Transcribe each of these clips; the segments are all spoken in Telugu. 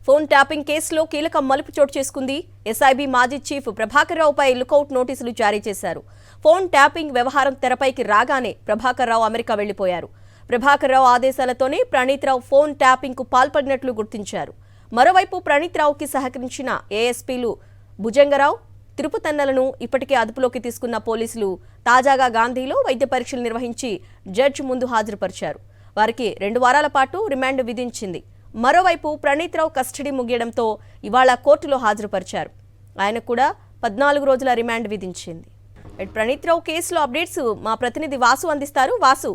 ఫోన్ ట్యాపింగ్ కేసులో కీలక మలుపు చోటు చేసుకుంది. ఎస్ఐబి మాజీ చీఫ్ ప్రభాకర్ రావుపై లుకౌట్ నోటీసులు జారీ చేశారు. ఫోన్ ట్యాపింగ్ వ్యవహారం తెరపైకి రాగానే ప్రభాకర్ రావు అమెరికా వెళ్లిపోయారు. ప్రభాకర్ రావు ఆదేశాలతోనే ప్రణీత్ రావు ఫోన్ ట్యాపింగ్ కు పాల్పడినట్లు గుర్తించారు. మరోవైపు ప్రణీత్ రావుకి సహకరించిన ఏఎస్పీలు భుజంగరావు, తిరుపతన్నలను ఇప్పటికే అదుపులోకి తీసుకున్న పోలీసులు తాజాగా గాంధీలో వైద్య పరీక్షలు నిర్వహించి జడ్జి ముందు హాజరుపరిచారు. వారికి 2 వారాల పాటు రిమాండ్ విధించింది. మరోవైపు ప్రణీత్ రావు కస్టడీ ముగియడంతో ఇవాళ కోర్టులో హాజరుపరిచారు. ఆయన కూడా 14 రోజుల రిమాండ్ విధించింది. ప్రణీత్ రావు కేసులో అప్డేట్స్ మా ప్రతినిధి వాసు అందిస్తారు. వాసు,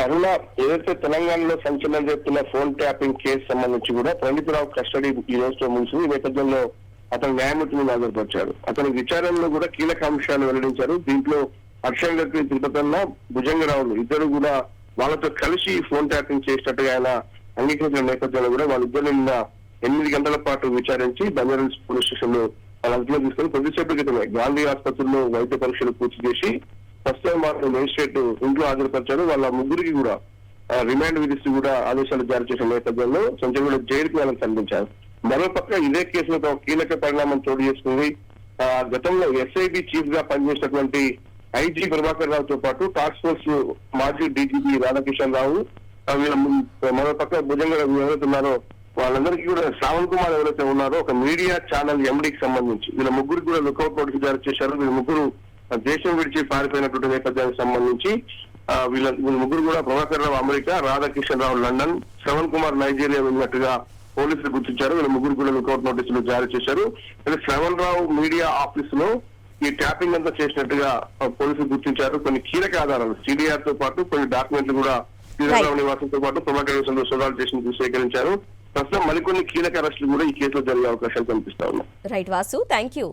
అరుణ, ఏదైతే తెలంగాణలో సంచలనం చెప్తున్న ఫోన్ ట్యాపింగ్ కేసు సంబంధించి కూడా ప్రణీత్ రావు కస్టడీ ఈ రోజుతో ముగిసింది. ఈ నేపథ్యంలో అతను న్యాయమూర్తిని హాజరుపరిచారు. అతని విచారణలో కూడా కీలక అంశాలు వెల్లడించారు. దీంట్లో హర్షం గట్టి, తిరుపతన్న, భుజంగరావులు ఇద్దరు కూడా వాళ్ళతో కలిసి ఫోన్ ట్యాపింగ్ చేసినట్టుగా ఆయన అంగీకరించిన నేపథ్యంలో కూడా వాళ్ళిద్దరు నిన్న 8 గంటల పాటు విచారించి బంజారాహిల్స్ పోలీస్ స్టేషన్ లో వాళ్ళ అదుపులో తీసుకొని కొద్దిసేపటి క్రితమే గాంధీ ఆసుపత్రిలో వైద్య పరీక్షలు పూర్తి చేసి ప్రస్తుతం వాళ్ళు మేజిస్ట్రేట్ ఇంట్లో హాజరుపరిచారు. వాళ్ళ ముగ్గురికి కూడా రిమాండ్ విధిస్తూ కూడా ఆదేశాలు జారీ చేసిన నేపథ్యంలో సంచలన జైలుకు వాళ్ళని తరలించారు. మరోపక్క ఇదే కేసులో ఒక కీలక పరిణామం చోటు చేసుకుంది. గతంలో ఎస్ఐబి చీఫ్ గా పనిచేసినటువంటి ఐజీ ప్రభాకర్ రావుతో పాటు టాస్క్ ఫోర్స్ మాజీ డీజీపీ రాధాకిషన్ రావు, వీళ్ళ మరోపక్క భుజంగరావు ఎవరైతే ఉన్నారో వాళ్ళందరికీ కూడా శ్రావణ్ కుమార్ ఎవరైతే ఉన్నారో ఒక మీడియా ఛానల్ ఎండీకి సంబంధించి వీళ్ళ ముగ్గురికి కూడా లుకౌట్ నోటీస్ జారీ చేశారు. వీళ్ళ ముగ్గురు దేశం విడిచి పారిపోయినటువంటి నేపథ్యానికి సంబంధించి వీళ్ళ ముగ్గురు కూడా ప్రభాకర్ రావు అమెరికా, రాధాకిషన్ రావు లండన్, శ్రవణ్ కుమార్ నైజీరియా వెళ్ళినట్టుగా పోలీసులు గుర్తించారు. వీళ్ళ ముగ్గురు కూడా లుకౌట్ నోటీసులు జారీ చేశారు. శ్రవణ్ రావు మీడియా ఆఫీస్ లో ఈ ట్యాపింగ్ అంతా చేసినట్టుగా పోలీసులు గుర్తించారు. కొన్ని కీలక ఆధారాలు సిడిఆర్ తో పాటు కొన్ని డాక్యుమెంట్లు కూడా శ్రీరామరావు నివాసంతో పాటు ప్రభాకర్ సోదాలు చేసి సేకరించారు. ప్రస్తుతం మరికొన్ని కీలక అరెస్టులు కూడా ఈ కేసులో జరిగే అవకాశాలు కనిపిస్తా ఉన్నాయి. Right Vasu, thank you.